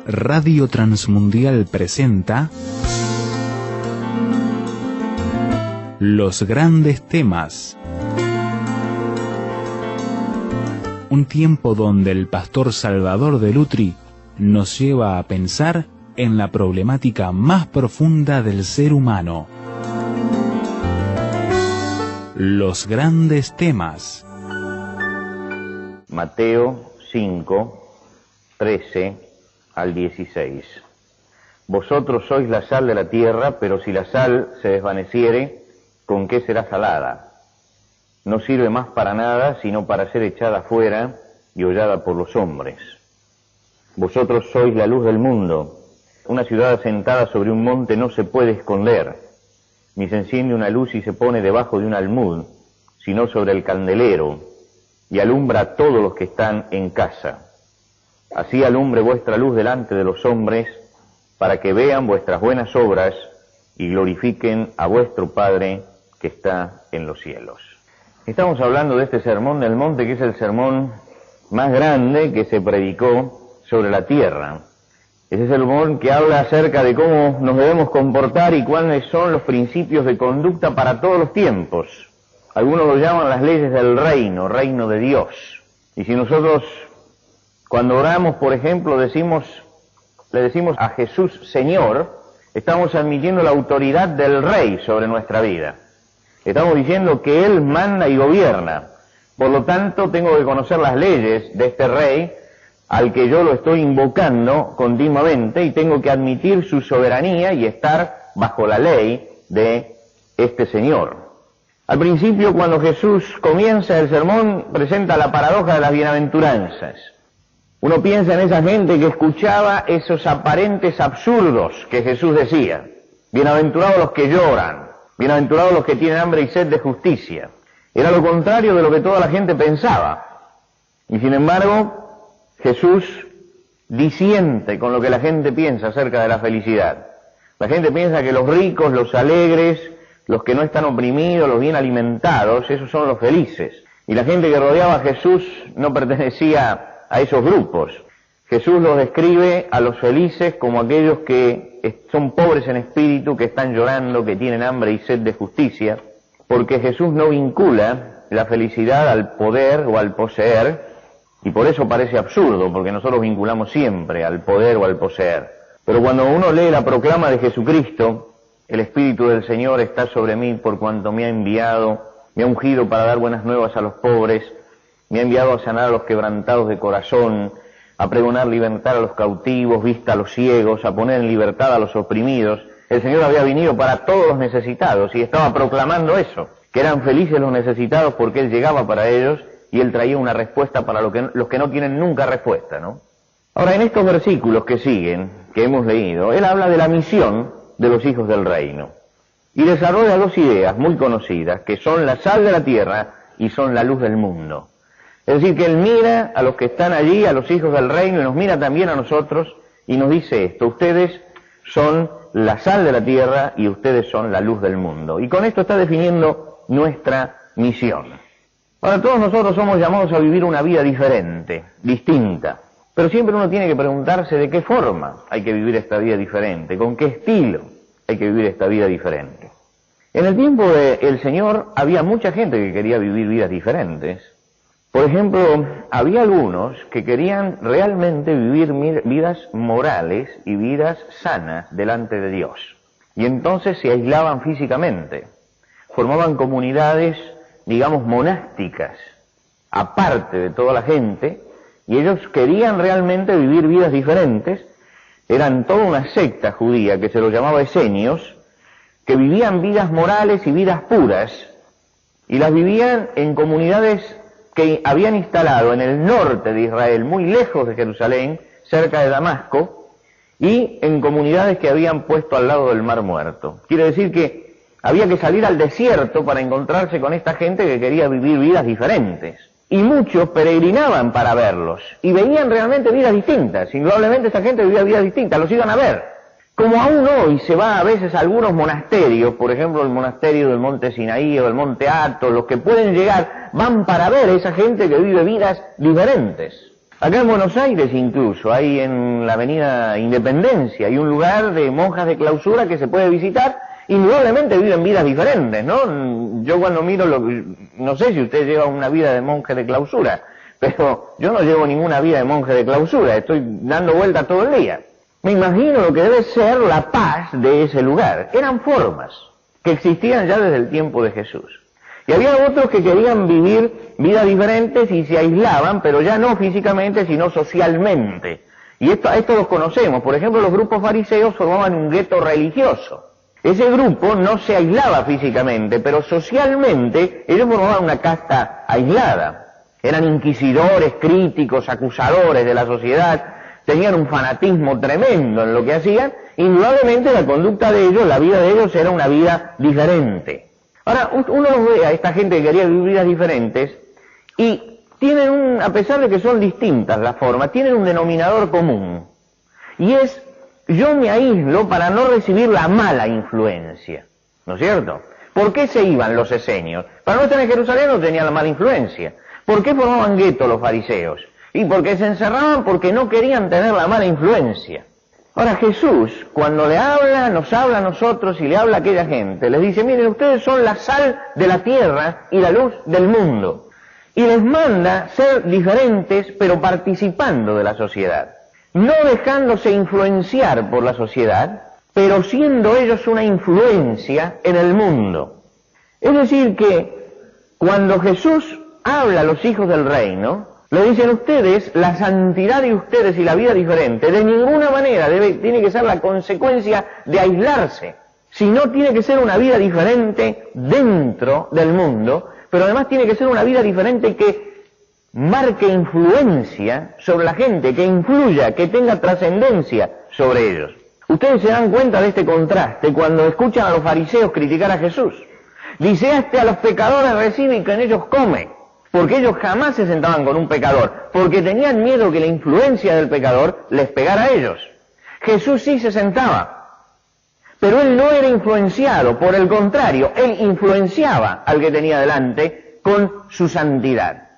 Radio Transmundial presenta Los Grandes Temas. Un tiempo donde el pastor Salvador de Lutri nos lleva a pensar en la problemática más profunda del ser humano. Los Grandes Temas. Mateo 5, 13 al 16. Vosotros sois la sal de la tierra, pero si la sal se desvaneciere, ¿con qué será salada? No sirve más para nada, sino para ser echada fuera y hollada por los hombres. Vosotros sois la luz del mundo. Una ciudad asentada sobre un monte no se puede esconder, ni se enciende una luz y se pone debajo de un almud, sino sobre el candelero, y alumbra a todos los que están en casa. Así alumbre vuestra luz delante de los hombres, para que vean vuestras buenas obras y glorifiquen a vuestro Padre que está en los cielos. Estamos hablando de este sermón del monte, que es el sermón más grande que se predicó sobre la tierra. Ese sermón que habla acerca de cómo nos debemos comportar y cuáles son los principios de conducta para todos los tiempos. Algunos lo llaman las leyes del reino, reino de Dios. Y si nosotros, cuando oramos, por ejemplo, le decimos a Jesús Señor, estamos admitiendo la autoridad del Rey sobre nuestra vida. Estamos diciendo que Él manda y gobierna. Por lo tanto, tengo que conocer las leyes de este Rey, al que yo lo estoy invocando continuamente, y tengo que admitir su soberanía y estar bajo la ley de este Señor. Al principio, cuando Jesús comienza el sermón, presenta la paradoja de las bienaventuranzas. Uno piensa en esa gente que escuchaba esos aparentes absurdos que Jesús decía. Bienaventurados los que lloran, bienaventurados los que tienen hambre y sed de justicia. Era lo contrario de lo que toda la gente pensaba. Y sin embargo, Jesús disiente con lo que la gente piensa acerca de la felicidad. La gente piensa que los ricos, los alegres, los que no están oprimidos, los bien alimentados, esos son los felices. Y la gente que rodeaba a Jesús no pertenecía a esos grupos. Jesús los describe a los felices como aquellos que son pobres en espíritu, que están llorando, que tienen hambre y sed de justicia, porque Jesús no vincula la felicidad al poder o al poseer, y por eso parece absurdo, porque nosotros vinculamos siempre al poder o al poseer. Pero cuando uno lee la proclama de Jesucristo, el Espíritu del Señor está sobre mí por cuanto me ha enviado, me ha ungido para dar buenas nuevas a los pobres, me ha enviado a sanar a los quebrantados de corazón, a pregonar libertad a los cautivos, vista a los ciegos, a poner en libertad a los oprimidos. El Señor había venido para todos los necesitados y estaba proclamando eso, que eran felices los necesitados porque Él llegaba para ellos y Él traía una respuesta para los que no tienen nunca respuesta, ¿no? Ahora, en estos versículos que siguen, que hemos leído, Él habla de la misión de los hijos del reino y desarrolla dos ideas muy conocidas, que son la sal de la tierra y son la luz del mundo. Es decir, que Él mira a los que están allí, a los hijos del reino, y nos mira también a nosotros, y nos dice esto: ustedes son la sal de la tierra y ustedes son la luz del mundo. Y con esto está definiendo nuestra misión. Ahora, todos nosotros somos llamados a vivir una vida diferente, distinta, pero siempre uno tiene que preguntarse de qué forma hay que vivir esta vida diferente, con qué estilo hay que vivir esta vida diferente. En el tiempo del Señor había mucha gente que quería vivir vidas diferentes. Por ejemplo, había algunos que querían realmente vivir vidas morales y vidas sanas delante de Dios. Y entonces se aislaban físicamente, formaban comunidades, digamos, monásticas, aparte de toda la gente, y ellos querían realmente vivir vidas diferentes. Eran toda una secta judía que se los llamaba esenios, que vivían vidas morales y vidas puras, y las vivían en comunidades que habían instalado en el norte de Israel, muy lejos de Jerusalén, cerca de Damasco, y en comunidades que habían puesto al lado del Mar Muerto. Quiere decir que había que salir al desierto para encontrarse con esta gente que quería vivir vidas diferentes. Y muchos peregrinaban para verlos, y veían realmente vidas distintas. Indudablemente esta gente vivía vidas distintas, los iban a ver. Como aún hoy se va a veces a algunos monasterios, por ejemplo el monasterio del Monte Sinaí o del Monte Athos, los que pueden llegar van para ver a esa gente que vive vidas diferentes. Acá en Buenos Aires incluso, hay en la avenida Independencia, hay un lugar de monjas de clausura que se puede visitar. Indudablemente viven vidas diferentes, ¿no? Yo cuando miro, no sé si usted lleva una vida de monje de clausura, pero yo no llevo ninguna vida de monje de clausura, estoy dando vueltas todo el día. Me imagino lo que debe ser la paz de ese lugar. Eran formas que existían ya desde el tiempo de Jesús. Y había otros que querían vivir vidas diferentes y se aislaban, pero ya no físicamente, sino socialmente. Y esto los conocemos. Por ejemplo, los grupos fariseos formaban un gueto religioso. Ese grupo no se aislaba físicamente, pero socialmente ellos formaban una casta aislada. Eran inquisidores, críticos, acusadores de la sociedad, tenían un fanatismo tremendo en lo que hacían. Indudablemente la conducta de ellos, la vida de ellos era una vida diferente. Ahora, uno los ve a esta gente que quería vivir vidas diferentes y tienen a pesar de que son distintas las formas, tienen un denominador común. Y es, yo me aíslo para no recibir la mala influencia, ¿no es cierto? ¿Por qué se iban los esenios? Para no estar en Jerusalén no tenían la mala influencia. ¿Por qué formaban guetos los fariseos? Y porque se encerraban porque no querían tener la mala influencia. Ahora Jesús, cuando le habla, nos habla a nosotros y le habla a aquella gente, les dice, miren, ustedes son la sal de la tierra y la luz del mundo. Y les manda ser diferentes, pero participando de la sociedad. No dejándose influenciar por la sociedad, pero siendo ellos una influencia en el mundo. Es decir que, cuando Jesús habla a los hijos del reino, le dicen ustedes, la santidad de ustedes y la vida diferente, de ninguna manera tiene que ser la consecuencia de aislarse, sino tiene que ser una vida diferente dentro del mundo, pero además tiene que ser una vida diferente que marque influencia sobre la gente, que influya, que tenga trascendencia sobre ellos. Ustedes se dan cuenta de este contraste cuando escuchan a los fariseos criticar a Jesús. Dice, a los pecadores recibe y con ellos come. Porque ellos jamás se sentaban con un pecador, porque tenían miedo que la influencia del pecador les pegara a ellos. Jesús sí se sentaba, pero él no era influenciado, por el contrario, él influenciaba al que tenía delante con su santidad.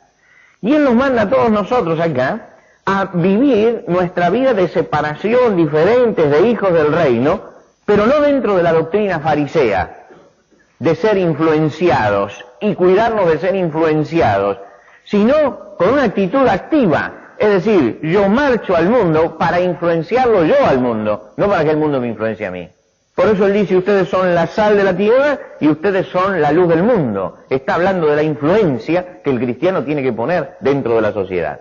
Y él nos manda a todos nosotros acá a vivir nuestra vida de separación, diferentes de hijos del reino, pero no dentro de la doctrina farisea, de ser influenciados y cuidarnos de ser influenciados, sino con una actitud activa. Es decir, yo marcho al mundo para influenciarlo yo al mundo, no para que el mundo me influencie a mí. Por eso él dice, ustedes son la sal de la tierra y ustedes son la luz del mundo. Está hablando de la influencia que el cristiano tiene que poner dentro de la sociedad.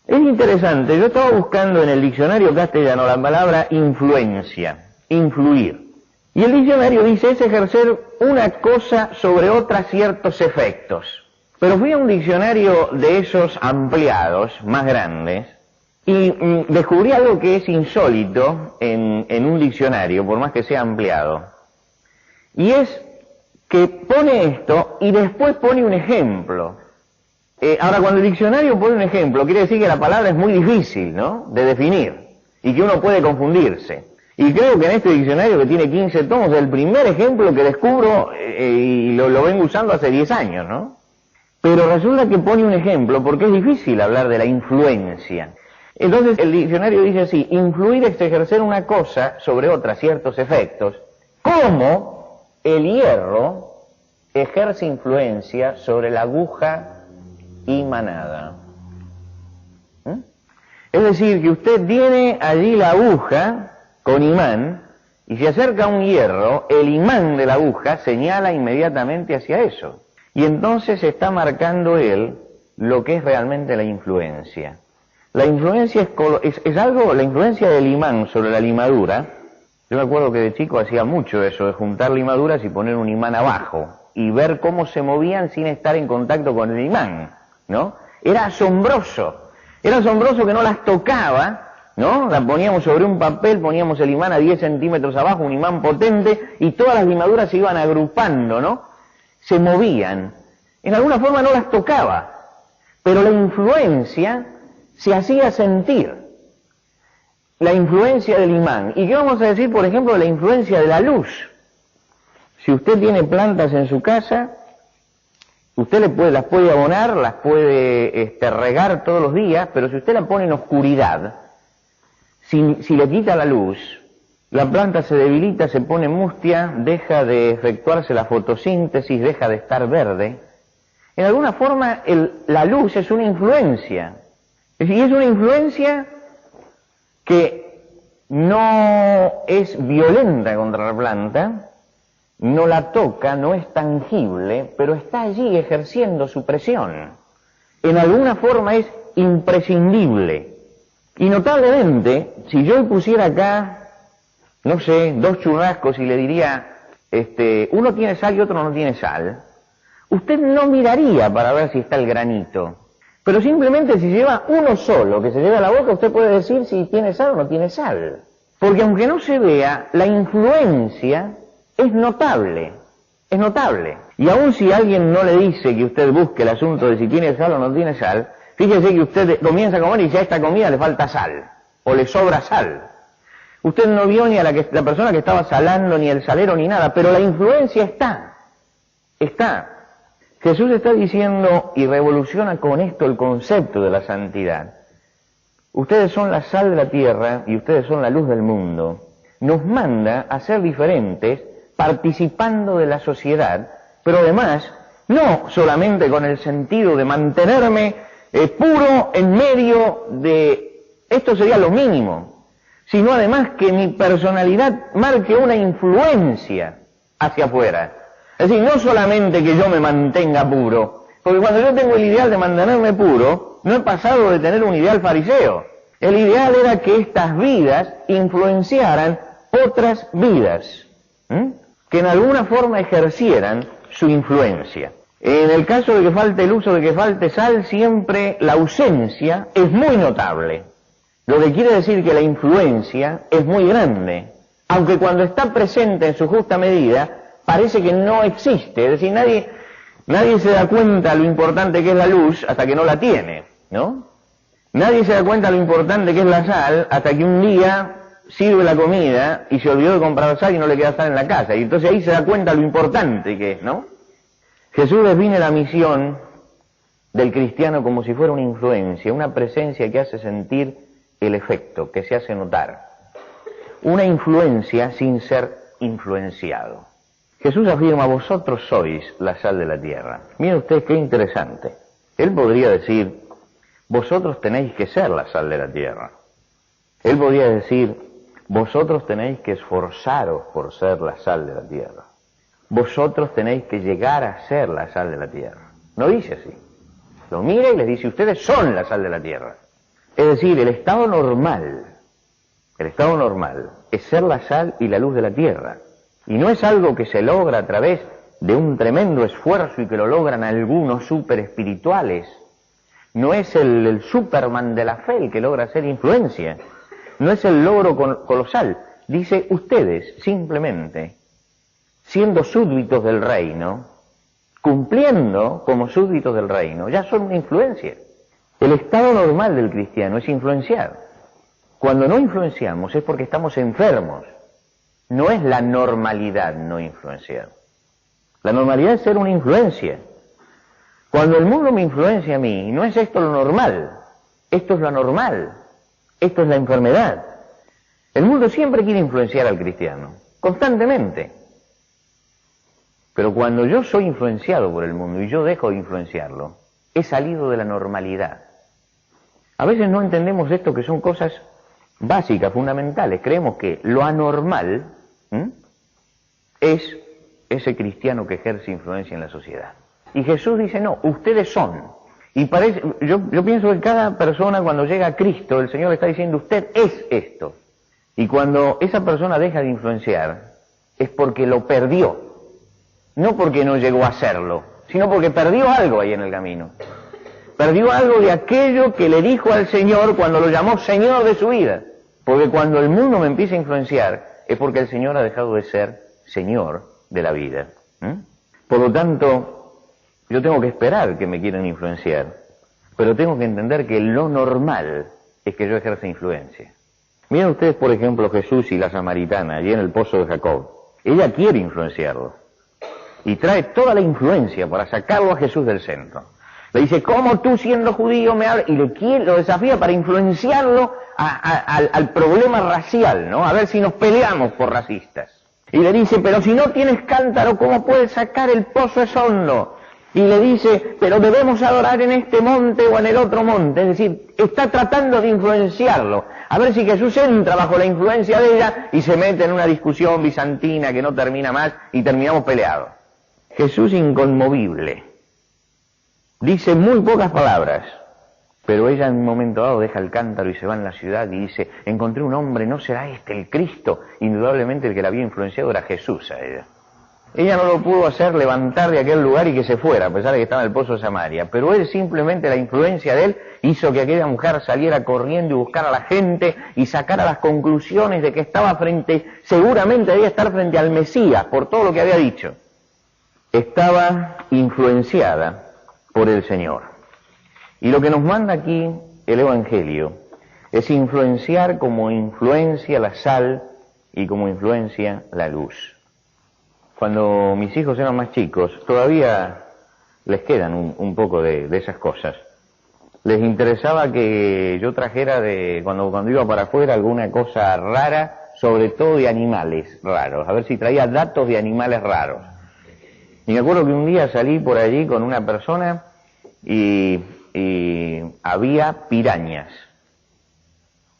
Es interesante, yo estaba buscando en el diccionario castellano la palabra influencia, influir. Y el diccionario dice, es ejercer una cosa sobre otra ciertos efectos. Pero fui a un diccionario de esos ampliados, más grandes, y descubrí algo que es insólito en un diccionario, por más que sea ampliado. Y es que pone esto y después pone un ejemplo. Ahora, cuando el diccionario pone un ejemplo, quiere decir que la palabra es muy difícil, ¿no?, de definir, y que uno puede confundirse. Y creo que en este diccionario, que tiene 15 tomos, es el primer ejemplo que descubro y lo vengo usando hace 10 años, ¿no? Pero resulta que pone un ejemplo porque es difícil hablar de la influencia. Entonces el diccionario dice así, influir es ejercer una cosa sobre otra, ciertos efectos, como el hierro ejerce influencia sobre la aguja imanada. Es decir, que usted tiene allí la aguja con imán, y se acerca a un hierro, el imán de la aguja señala inmediatamente hacia eso. Y entonces está marcando él lo que es realmente la influencia. La influencia es algo, la influencia del imán sobre la limadura. Yo me acuerdo que de chico hacía mucho eso, de juntar limaduras y poner un imán abajo, y ver cómo se movían sin estar en contacto con el imán, ¿no? Era asombroso que no las tocaba, ¿no? La poníamos sobre un papel, poníamos el imán a 10 centímetros abajo, un imán potente, y todas las limaduras se iban agrupando, ¿no? Se movían. En alguna forma no las tocaba, pero la influencia se hacía sentir. La influencia del imán. ¿Y qué vamos a decir, por ejemplo, de la influencia de la luz? Si usted tiene plantas en su casa Usted las puede abonar, las puede regar todos los días, pero si usted la pone en oscuridad, si le quita la luz, la planta se debilita, se pone mustia, deja de efectuarse la fotosíntesis, deja de estar verde. En alguna forma la luz es una influencia, y es una influencia que no es violenta contra la planta, no la toca, no es tangible, pero está allí ejerciendo su presión. En alguna forma es imprescindible. Y notablemente, si yo pusiera acá, no sé, 2 churrascos y le diría, uno tiene sal y otro no tiene sal, usted no miraría para ver si está el granito. Pero simplemente si lleva uno solo que se lleva a la boca, usted puede decir si tiene sal o no tiene sal. Porque aunque no se vea, la influencia es notable, es notable. Y aun si alguien no le dice que usted busque el asunto de si tiene sal o no tiene sal, fíjese que usted comienza a comer y ya a esta comida le falta sal, o le sobra sal. Usted no vio ni a la persona que estaba salando, ni el salero, ni nada, pero la influencia está. Jesús está diciendo, y revoluciona con esto el concepto de la santidad. Ustedes son la sal de la tierra y ustedes son la luz del mundo. Nos manda a ser diferentes, participando de la sociedad, pero además, no solamente con el sentido de mantenerme puro en medio de, esto sería lo mínimo, sino además que mi personalidad marque una influencia hacia afuera. Es decir, no solamente que yo me mantenga puro, porque cuando yo tengo el ideal de mantenerme puro, no he pasado de tener un ideal fariseo. El ideal era que estas vidas influenciaran otras vidas, que en alguna forma ejercieran su influencia. En el caso de que falte luz o de que falte sal, siempre la ausencia es muy notable. Lo que quiere decir que la influencia es muy grande, aunque cuando está presente en su justa medida, parece que no existe. Es decir, nadie se da cuenta lo importante que es la luz hasta que no la tiene, ¿no? Nadie se da cuenta lo importante que es la sal hasta que un día sirve la comida y se olvidó de comprar sal y no le queda sal en la casa. Y entonces ahí se da cuenta lo importante que es, ¿no? Jesús define la misión del cristiano como si fuera una influencia, una presencia que hace sentir el efecto, que se hace notar. Una influencia sin ser influenciado. Jesús afirma, vosotros sois la sal de la tierra. Miren ustedes qué interesante. Él podría decir, vosotros tenéis que ser la sal de la tierra. Él podría decir, vosotros tenéis que esforzaros por ser la sal de la tierra. Vosotros tenéis que llegar a ser la sal de la tierra. No dice así. Lo mira y les dice, ustedes son la sal de la tierra. Es decir, el estado normal es ser la sal y la luz de la tierra. Y no es algo que se logra a través de un tremendo esfuerzo y que lo logran algunos super espirituales. No es el Superman de la fe el que logra hacer influencia. No es el logro colosal. Dice, ustedes simplemente, siendo súbditos del reino, cumpliendo como súbditos del reino, ya son una influencia. El estado normal del cristiano es influenciar. Cuando no influenciamos es porque estamos enfermos. No es la normalidad no influenciar. La normalidad es ser una influencia. Cuando el mundo me influencia a mí, no es esto lo normal, esto es lo anormal, esto es la enfermedad. El mundo siempre quiere influenciar al cristiano, constantemente. Pero cuando yo soy influenciado por el mundo y yo dejo de influenciarlo, he salido de la normalidad. A veces no entendemos esto, que son cosas básicas, fundamentales. Creemos que lo anormal es ese cristiano que ejerce influencia en la sociedad. Y Jesús dice, no, ustedes son. Y parece, yo pienso que cada persona cuando llega a Cristo, el Señor le está diciendo, usted es esto. Y cuando esa persona deja de influenciar, es porque lo perdió. No porque no llegó a serlo, sino porque perdió algo ahí en el camino. Perdió algo de aquello que le dijo al Señor cuando lo llamó Señor de su vida. Porque cuando el mundo me empieza a influenciar, es porque el Señor ha dejado de ser Señor de la vida. Por lo tanto, yo tengo que esperar que me quieran influenciar, pero tengo que entender que lo normal es que yo ejerza influencia. Miren ustedes, por ejemplo, Jesús y la samaritana, allí en el pozo de Jacob. Ella quiere influenciarlo. y trae toda la influencia para sacarlo a Jesús del centro. Le dice, ¿cómo tú siendo judío me hablas? Y lo desafía para influenciarlo al problema racial, ¿no? A ver si nos peleamos por racistas. Y le dice, pero si no tienes cántaro, ¿cómo puedes sacar el pozo es hondo? Y le dice, pero debemos adorar en este monte o en el otro monte. Es decir, está tratando de influenciarlo. A ver si Jesús entra bajo la influencia de ella y se mete en una discusión bizantina que no termina más y terminamos peleados. Jesús inconmovible. Dice muy pocas palabras, pero ella en un momento dado deja el cántaro y se va en la ciudad y dice, encontré un hombre, ¿no será este el Cristo? Indudablemente el que la había influenciado era Jesús a ella. Ella no lo pudo hacer levantar de aquel lugar y que se fuera, a pesar de que estaba en el pozo de Samaria, pero él simplemente, la influencia de él, hizo que aquella mujer saliera corriendo y buscara a la gente y sacara las conclusiones de que estaba seguramente debía estar frente al Mesías, por todo lo que había dicho. Estaba influenciada por el Señor. Y lo que nos manda aquí el Evangelio es influenciar como influencia la sal y como influencia la luz. Cuando mis hijos eran más chicos, todavía les quedan un poco de esas cosas. Les interesaba que yo trajera cuando iba para afuera alguna cosa rara, sobre todo de animales raros, a ver si traía datos de animales raros. Y me acuerdo que un día salí por allí con una persona y había pirañas.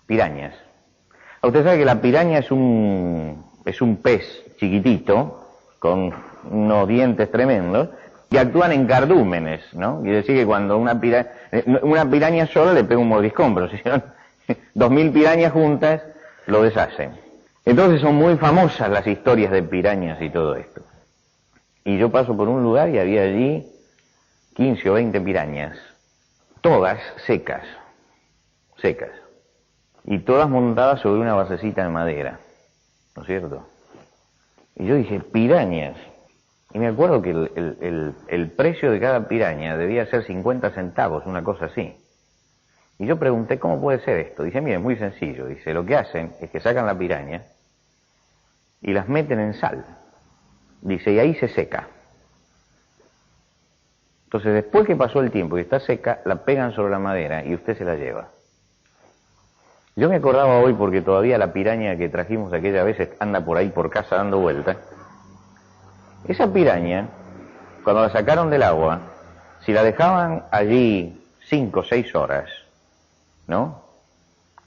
Pirañas. Usted sabe que la piraña es un pez chiquitito, con unos dientes tremendos, que actúan en cardúmenes, ¿no? Quiere decir que cuando una piraña sola le pega un mordiscón, pero si son 2000 pirañas juntas, lo deshacen. Entonces son muy famosas las historias de pirañas y todo esto. Y yo paso por un lugar y había allí 15 o 20 pirañas, todas secas, y todas montadas sobre una basecita de madera, ¿no es cierto? Y yo dije, pirañas. Y me acuerdo que el precio de cada piraña debía ser 50 centavos, una cosa así. Y yo pregunté, ¿cómo puede ser esto? Dice, mire, es muy sencillo. Dice, lo que hacen es que sacan la piraña y las meten en sal. Dice, y ahí se seca. Entonces, después que pasó el tiempo y está seca, la pegan sobre la madera y usted se la lleva. Yo me acordaba hoy, porque todavía la piraña que trajimos aquella vez anda por ahí por casa dando vueltas. Esa piraña, cuando la sacaron del agua, si la dejaban allí 5 o 6 horas, ¿no?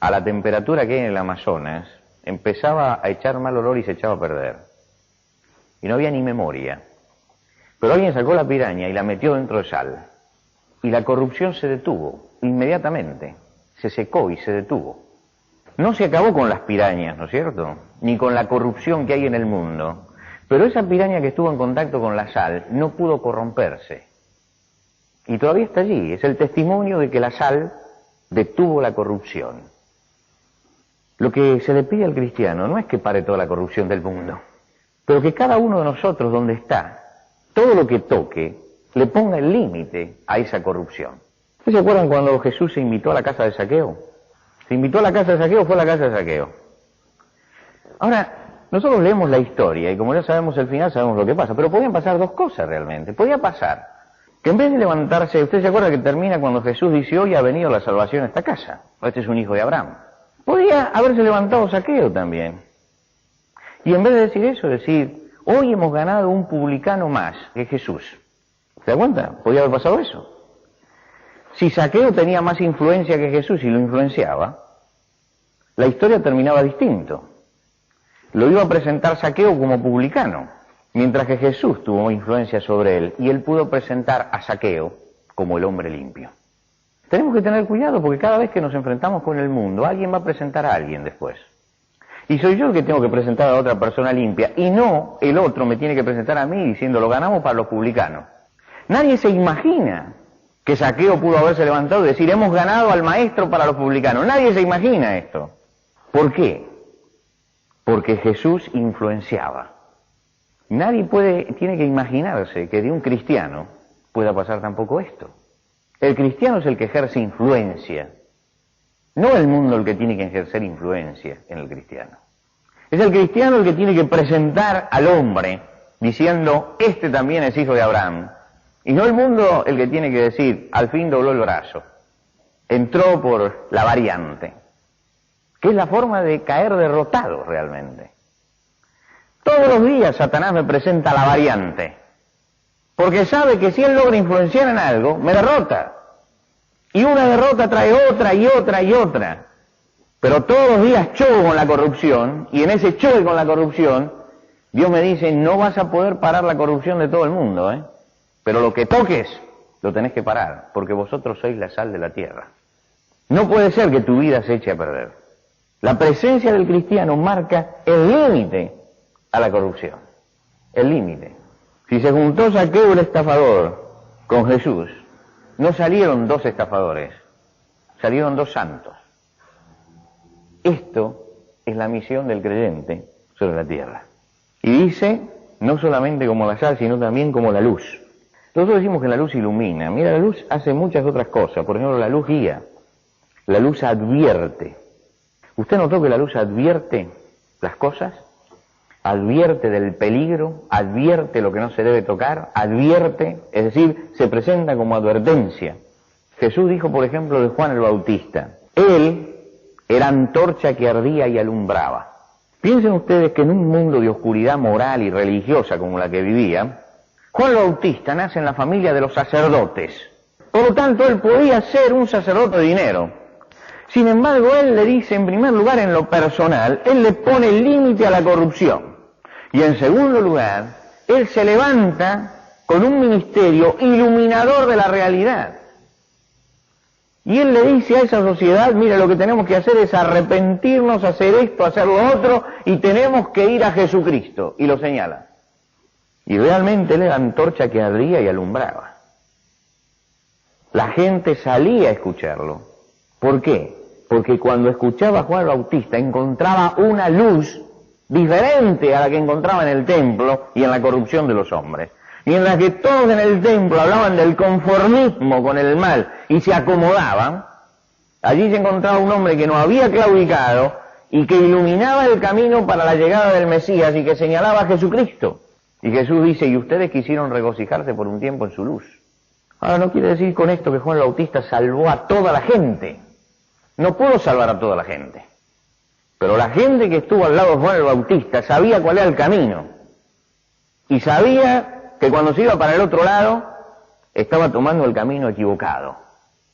A la temperatura que hay en el Amazonas, empezaba a echar mal olor y se echaba a perder. Y no había ni memoria. Pero alguien sacó la piraña y la metió dentro de sal. Y la corrupción se detuvo inmediatamente. Se secó y se detuvo. No se acabó con las pirañas, ¿no es cierto? Ni con la corrupción que hay en el mundo. Pero esa piraña que estuvo en contacto con la sal no pudo corromperse. Y todavía está allí. Es el testimonio de que la sal detuvo la corrupción. Lo que se le pide al cristiano no es que pare toda la corrupción del mundo, pero que cada uno de nosotros, donde está, todo lo que toque, le ponga el límite a esa corrupción. ¿Ustedes se acuerdan cuando Jesús se invitó a la casa de Zaqueo? Se invitó a la casa de Zaqueo, fue a la casa de Zaqueo. Ahora, nosotros leemos la historia y como ya sabemos el final, sabemos lo que pasa, pero podían pasar dos cosas realmente. Podía pasar que en vez de levantarse, usted se acuerda que termina cuando Jesús dice, hoy ha venido la salvación a esta casa, este es un hijo de Abraham. Podía haberse levantado Zaqueo también. Y en vez de decir eso, decir, hoy hemos ganado un publicano más que Jesús. ¿Se da cuenta? Podía haber pasado eso. Si Zaqueo tenía más influencia que Jesús y lo influenciaba, la historia terminaba distinto. Lo iba a presentar Zaqueo como publicano, mientras que Jesús tuvo influencia sobre él y él pudo presentar a Zaqueo como el hombre limpio. Tenemos que tener cuidado porque cada vez que nos enfrentamos con el mundo, alguien va a presentar a alguien después. Y soy yo el que tengo que presentar a otra persona limpia y no el otro me tiene que presentar a mí diciendo lo ganamos para los publicanos. Nadie se imagina que Zaqueo pudo haberse levantado y decir hemos ganado al maestro para los publicanos. Nadie se imagina esto. ¿Por qué? Porque Jesús influenciaba. Nadie tiene que imaginarse que de un cristiano pueda pasar tampoco esto. El cristiano es el que ejerce influencia, no el mundo el que tiene que ejercer influencia en el cristiano. Es el cristiano el que tiene que presentar al hombre diciendo, este también es hijo de Abraham. Y no el mundo el que tiene que decir, al fin dobló el brazo, entró por la variante, que es la forma de caer derrotado realmente. Todos los días Satanás me presenta la variante, porque sabe que si él logra influenciar en algo, me derrota. Y una derrota trae otra y otra y otra. Pero todos los días choco con la corrupción, y en ese choque con la corrupción, Dios me dice, no vas a poder parar la corrupción de todo el mundo, pero lo que toques, lo tenés que parar, porque vosotros sois la sal de la tierra. No puede ser que tu vida se eche a perder. La presencia del cristiano marca el límite a la corrupción, el límite. Si se juntó Zaqueo el estafador con Jesús, no salieron dos estafadores, salieron dos santos. Esto es la misión del creyente sobre la tierra. Y dice, no solamente como la sal, sino también como la luz. Nosotros decimos que la luz ilumina. Mira, la luz hace muchas otras cosas. Por ejemplo, la luz guía, la luz advierte. ¿Usted notó que la luz advierte las cosas? Advierte del peligro, advierte lo que no se debe tocar, advierte, es decir, se presenta como advertencia. Jesús dijo, por ejemplo, de Juan el Bautista, él era antorcha que ardía y alumbraba. Piensen ustedes que en un mundo de oscuridad moral y religiosa como la que vivía, Juan el Bautista nace en la familia de los sacerdotes. Por lo tanto, él podía ser un sacerdote de dinero. Sin embargo, él le dice, en primer lugar, en lo personal, él le pone límite a la corrupción. Y en segundo lugar, él se levanta con un ministerio iluminador de la realidad. Y él le dice a esa sociedad, mira, lo que tenemos que hacer es arrepentirnos, hacer esto, hacer lo otro, y tenemos que ir a Jesucristo. Y lo señala. Y realmente él era antorcha que ardía y alumbraba. La gente salía a escucharlo. ¿Por qué? Porque cuando escuchaba a Juan el Bautista encontraba una luz diferente a la que encontraba en el templo y en la corrupción de los hombres. Y en la que todos en el templo hablaban del conformismo con el mal y se acomodaban, allí se encontraba un hombre que no había claudicado y que iluminaba el camino para la llegada del Mesías y que señalaba a Jesucristo. Y Jesús dice, y ustedes quisieron regocijarse por un tiempo en su luz. Ahora no quiere decir con esto que Juan el Bautista salvó a toda la gente. No pudo salvar a toda la gente. Pero la gente que estuvo al lado de Juan el Bautista sabía cuál era el camino. Y sabía que cuando se iba para el otro lado, estaba tomando el camino equivocado.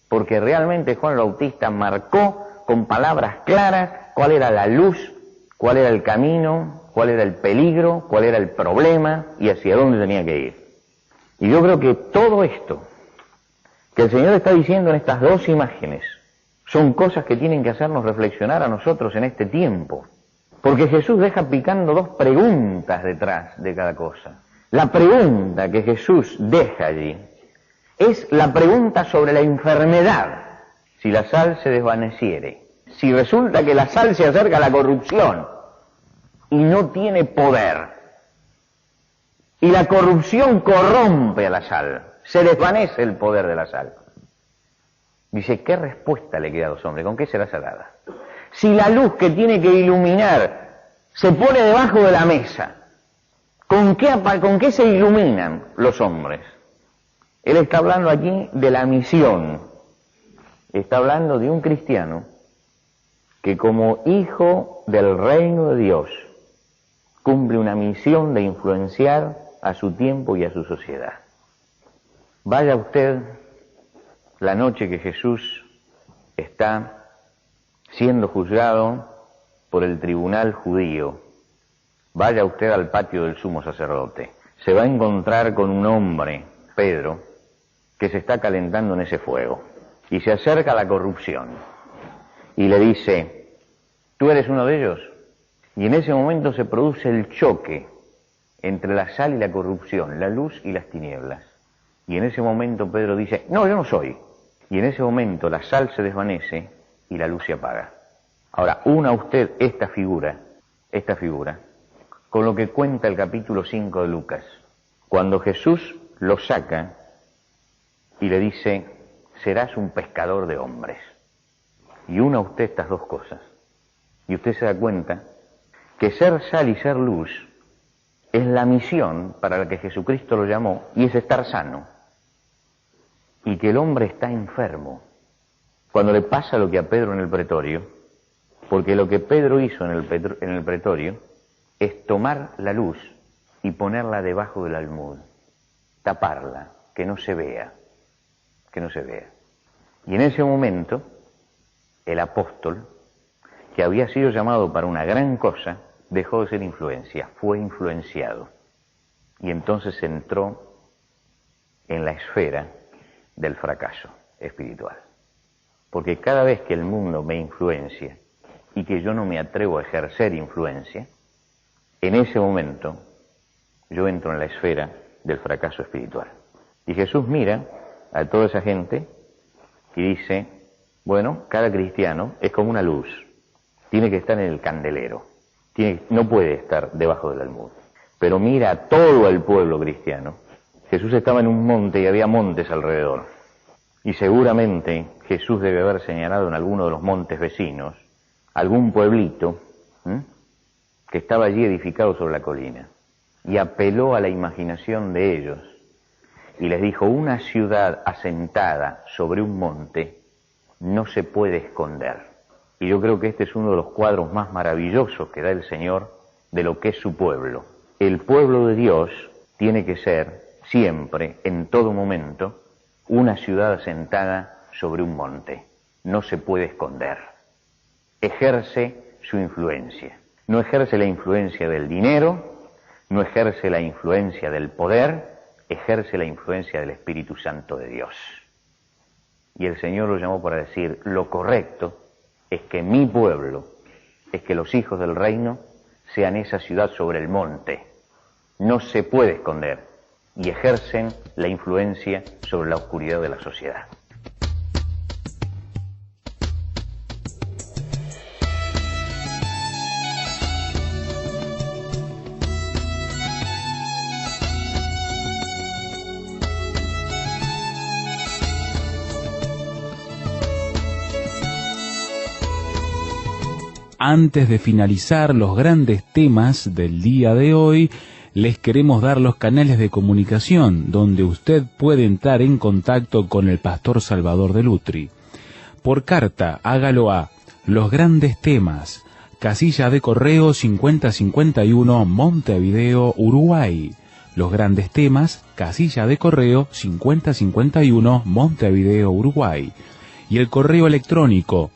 Porque realmente Juan el Bautista marcó con palabras claras cuál era la luz, cuál era el camino, cuál era el peligro, cuál era el problema y hacia dónde tenía que ir. Y yo creo que todo esto que el Señor está diciendo en estas dos imágenes son cosas que tienen que hacernos reflexionar a nosotros en este tiempo. Porque Jesús deja picando dos preguntas detrás de cada cosa. La pregunta que Jesús deja allí es la pregunta sobre la enfermedad. Si la sal se desvaneciere, si resulta que la sal se acerca a la corrupción y no tiene poder, y la corrupción corrompe a la sal, se desvanece el poder de la sal. Dice, ¿qué respuesta le queda a los hombres? ¿Con qué será salada? Si la luz que tiene que iluminar se pone debajo de la mesa, ¿con qué se iluminan los hombres? Él está hablando aquí de la misión. Está hablando de un cristiano que como hijo del reino de Dios cumple una misión de influenciar a su tiempo y a su sociedad. Vaya usted la noche que Jesús está siendo juzgado por el tribunal judío. Vaya usted al patio del sumo sacerdote. Se va a encontrar con un hombre, Pedro, que se está calentando en ese fuego. Y se acerca a la corrupción. Y le dice, ¿tú eres uno de ellos? Y en ese momento se produce el choque entre la sal y la corrupción, la luz y las tinieblas. Y en ese momento Pedro dice, no, yo no soy. Y en ese momento la sal se desvanece y la luz se apaga. Ahora, una usted esta figura, con lo que cuenta el capítulo 5 de Lucas, cuando Jesús lo saca y le dice, serás un pescador de hombres. Y una usted estas dos cosas. Y usted se da cuenta que ser sal y ser luz es la misión para la que Jesucristo lo llamó, y es estar sano. Y que el hombre está enfermo. Cuando le pasa lo que a Pedro en el pretorio, porque lo que Pedro hizo en el pretorio es tomar la luz y ponerla debajo del almud, taparla, que no se vea, que no se vea. Y en ese momento, el apóstol, que había sido llamado para una gran cosa, dejó de ser influencia, fue influenciado. Y entonces entró en la esfera del fracaso espiritual. Porque cada vez que el mundo me influencia y que yo no me atrevo a ejercer influencia, en ese momento yo entro en la esfera del fracaso espiritual. Y Jesús mira a toda esa gente y dice, bueno, cada cristiano es como una luz, tiene que estar en el candelero, no puede estar debajo del almud. Pero mira a todo el pueblo cristiano. Jesús estaba en un monte y había montes alrededor. Y seguramente Jesús debe haber señalado en alguno de los montes vecinos algún pueblito que estaba allí edificado sobre la colina. Y apeló a la imaginación de ellos y les dijo, una ciudad asentada sobre un monte no se puede esconder. Y yo creo que este es uno de los cuadros más maravillosos que da el Señor de lo que es su pueblo. El pueblo de Dios tiene que ser siempre, en todo momento, una ciudad asentada sobre un monte. No se puede esconder. Ejerce su influencia. No ejerce la influencia del dinero, no ejerce la influencia del poder, ejerce la influencia del Espíritu Santo de Dios. Y el Señor lo llamó para decir, lo correcto es que mi pueblo, es que los hijos del reino sean esa ciudad sobre el monte. No se puede esconder y ejercen la influencia sobre la oscuridad de la sociedad. Antes de finalizar los grandes temas del día de hoy, les queremos dar los canales de comunicación donde usted puede entrar en contacto con el pastor Salvador de Lutri. Por carta, hágalo a Los Grandes Temas, casilla de correo 5051, Montevideo, Uruguay. Los Grandes Temas, casilla de correo 5051, Montevideo, Uruguay. Y el correo electrónico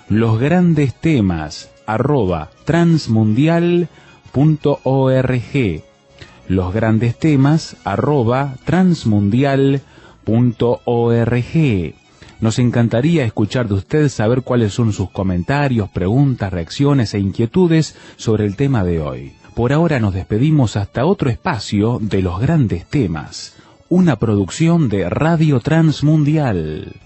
losgrandestemas@transmundial.org. losgrandestemas@transmundial.org. Nos encantaría escuchar de usted, saber cuáles son sus comentarios, preguntas, reacciones e inquietudes sobre el tema de hoy. Por ahora nos despedimos hasta otro espacio de Los Grandes Temas, una producción de Radio Transmundial.